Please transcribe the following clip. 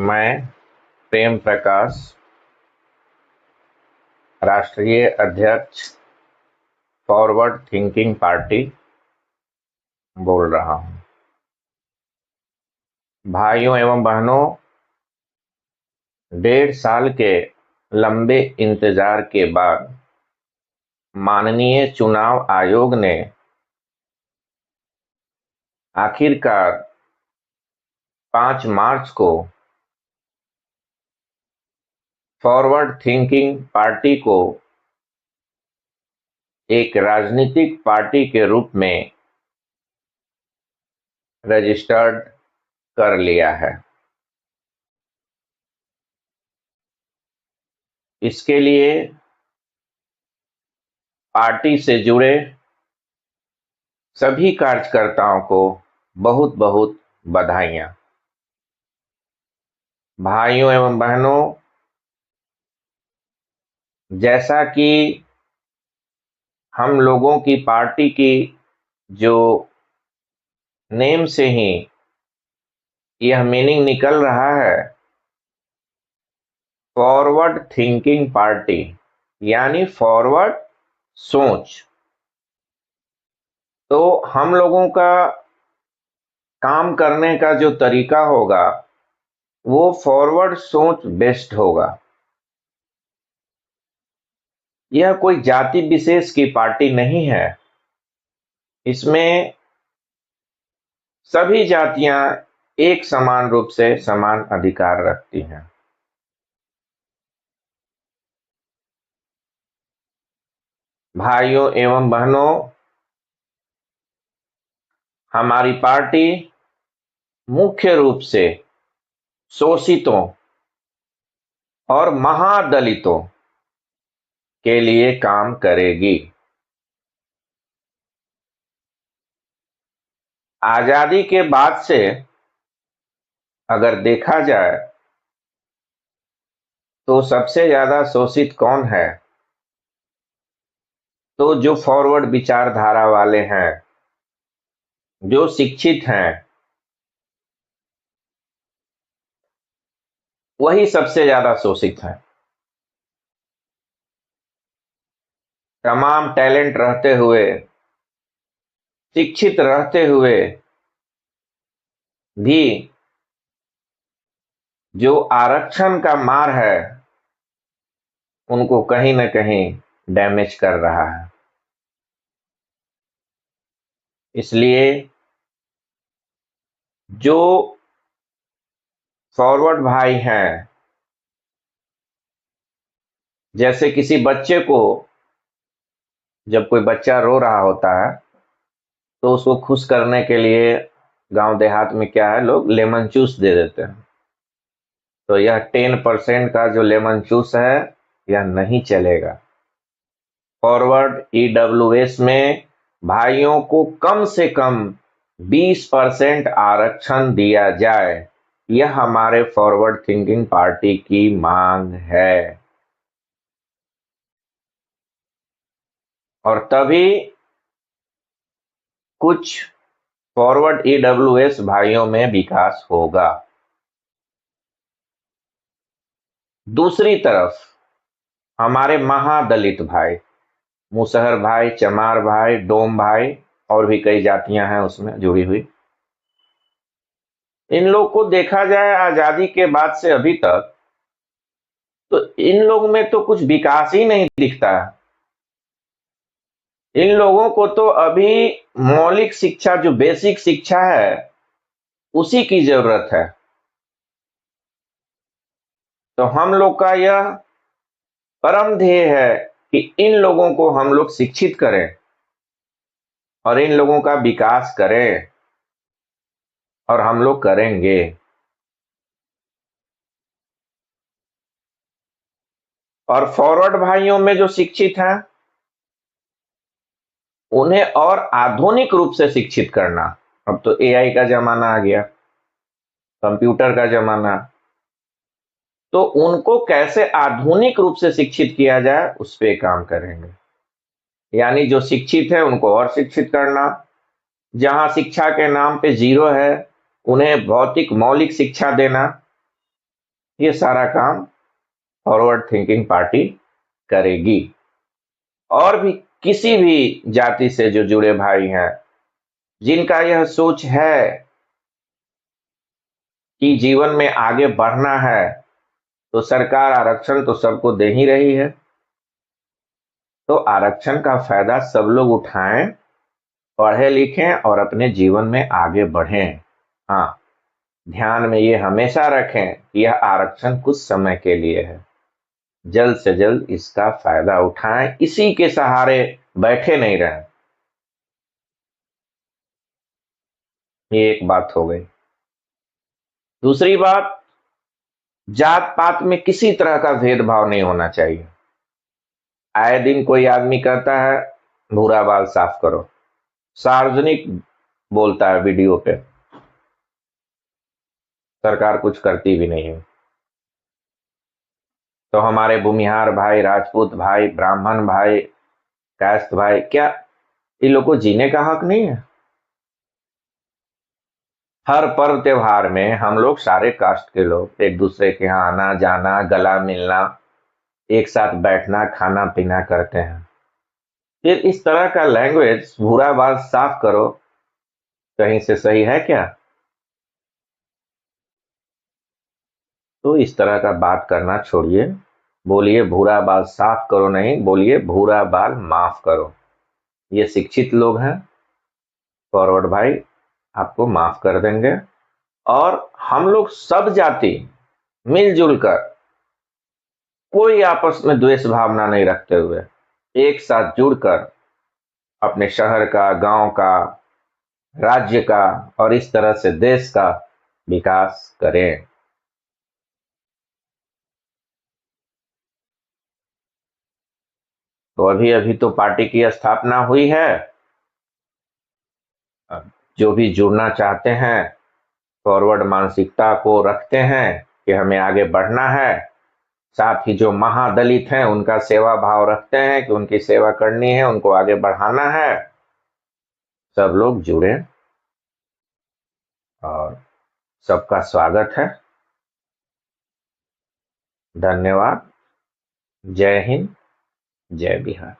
मैं प्रेम प्रकाश, राष्ट्रीय अध्यक्ष फॉरवर्ड थिंकिंग पार्टी बोल रहा हूं। भाइयों एवं बहनों, 1.5 साल के लंबे इंतजार के बाद माननीय चुनाव आयोग ने आखिरकार 5 मार्च को फॉरवर्ड थिंकिंग पार्टी को एक राजनीतिक पार्टी के रूप में रजिस्टर्ड कर लिया है। इसके लिए पार्टी से जुड़े सभी कार्यकर्ताओं को बहुत बहुत बधाइयां। भाइयों एवं बहनों, जैसा कि हम लोगों की पार्टी की जो नेम से ही यह मीनिंग निकल रहा है, फॉरवर्ड थिंकिंग पार्टी, यानी फॉरवर्ड सोच। तो हम लोगों का काम करने का जो तरीका होगा वो फॉरवर्ड सोच बेस्ड होगा। यह कोई जाति विशेष की पार्टी नहीं है। इसमें सभी जातियां एक समान रूप से समान अधिकार रखती हैं। भाइयों एवं बहनों, हमारी पार्टी मुख्य रूप से शोषितों और महादलितों के लिए काम करेगी। आजादी के बाद से अगर देखा जाए तो सबसे ज्यादा शोषित कौन है? तो जो फॉरवर्ड विचारधारा वाले हैं, जो शिक्षित हैं, वही सबसे ज्यादा शोषित हैं। तमाम टैलेंट रहते हुए, शिक्षित रहते हुए भी जो आरक्षण का मार है उनको कहीं न कहीं डैमेज कर रहा है। इसलिए जो फॉरवर्ड भाई हैं, जैसे किसी बच्चे को, जब कोई बच्चा रो रहा होता है तो उसको खुश करने के लिए गांव देहात में क्या है, लोग लेमन जूस दे देते हैं। तो यह 10% का जो लेमन जूस है यह नहीं चलेगा। फॉरवर्ड ईडब्ल्यूएस में भाइयों को कम से कम 20% आरक्षण दिया जाए, यह हमारे फॉरवर्ड थिंकिंग पार्टी की मांग है। और तभी कुछ फॉरवर्ड ईडब्ल्यूएस भाइयों में विकास होगा। दूसरी तरफ हमारे महादलित भाई, मुसहर भाई, चमार भाई, डोम भाई और भी कई जातियां हैं उसमें जुड़ी हुई, इन लोग को देखा जाए आजादी के बाद से अभी तक तो इन लोग में तो कुछ विकास ही नहीं दिखता है। इन लोगों को तो अभी मौलिक शिक्षा, जो बेसिक शिक्षा है, उसी की जरूरत है। तो हम लोग का यह परम ध्येय है कि इन लोगों को हम लोग शिक्षित करें और इन लोगों का विकास करें, और हम लोग करेंगे। और फॉरवर्ड भाइयों में जो शिक्षित हैं उन्हें और आधुनिक रूप से शिक्षित करना। अब तो एआई का जमाना आ गया, कंप्यूटर का जमाना, तो उनको कैसे आधुनिक रूप से शिक्षित किया जाए उस पे काम करेंगे। यानी जो शिक्षित है उनको और शिक्षित करना, जहां शिक्षा के नाम पे जीरो है उन्हें भौतिक मौलिक शिक्षा देना, ये सारा काम फॉरवर्ड थिंकिंग पार्टी करेगी। और भी किसी भी जाति से जो जुड़े भाई हैं, जिनका यह सोच है कि जीवन में आगे बढ़ना है, तो सरकार आरक्षण तो सबको दे ही रही है, तो आरक्षण का फायदा सब लोग उठाएं, पढ़े लिखें और अपने जीवन में आगे बढ़ें। हाँ, ध्यान में ये हमेशा रखें कि यह आरक्षण कुछ समय के लिए है। जल्द से जल्द इसका फायदा उठाएं, इसी के सहारे बैठे नहीं रहें। ये एक बात हो गई। दूसरी बात, जात पात में किसी तरह का भेदभाव नहीं होना चाहिए। आए दिन कोई आदमी कहता है भूरा बाल साफ करो, सार्वजनिक बोलता है वीडियो पे, सरकार कुछ करती भी नहीं है। तो हमारे भूमिहार भाई, राजपूत भाई, ब्राह्मण भाई, कायस्थ भाई, क्या इन लोग को जीने का हक नहीं है? हर पर्व त्योहार में हम लोग सारे कास्ट के लोग एक दूसरे के यहाँ आना जाना, गला मिलना, एक साथ बैठना, खाना पीना करते हैं। फिर इस तरह का लैंग्वेज, भूरा बाल साफ करो, कहीं से सही है क्या? तो इस तरह का बात करना छोड़िए। बोलिए भूरा बाल साफ करो, नहीं बोलिए भूरा बाल माफ करो। ये शिक्षित लोग हैं, फॉरवर्ड भाई आपको माफ कर देंगे। और हम लोग सब जाति मिलजुल कर, कोई आपस में द्वेष भावना नहीं रखते हुए, एक साथ जुड़कर अपने शहर का, गांव का, राज्य का और इस तरह से देश का विकास करें। तो अभी अभी तो पार्टी की स्थापना हुई है। जो भी जुड़ना चाहते हैं, फॉरवर्ड मानसिकता को रखते हैं कि हमें आगे बढ़ना है, साथ ही जो महादलित हैं उनका सेवा भाव रखते हैं कि उनकी सेवा करनी है, उनको आगे बढ़ाना है, सब लोग जुड़े और सबका स्वागत है। धन्यवाद। जय हिंद, जय बिहार।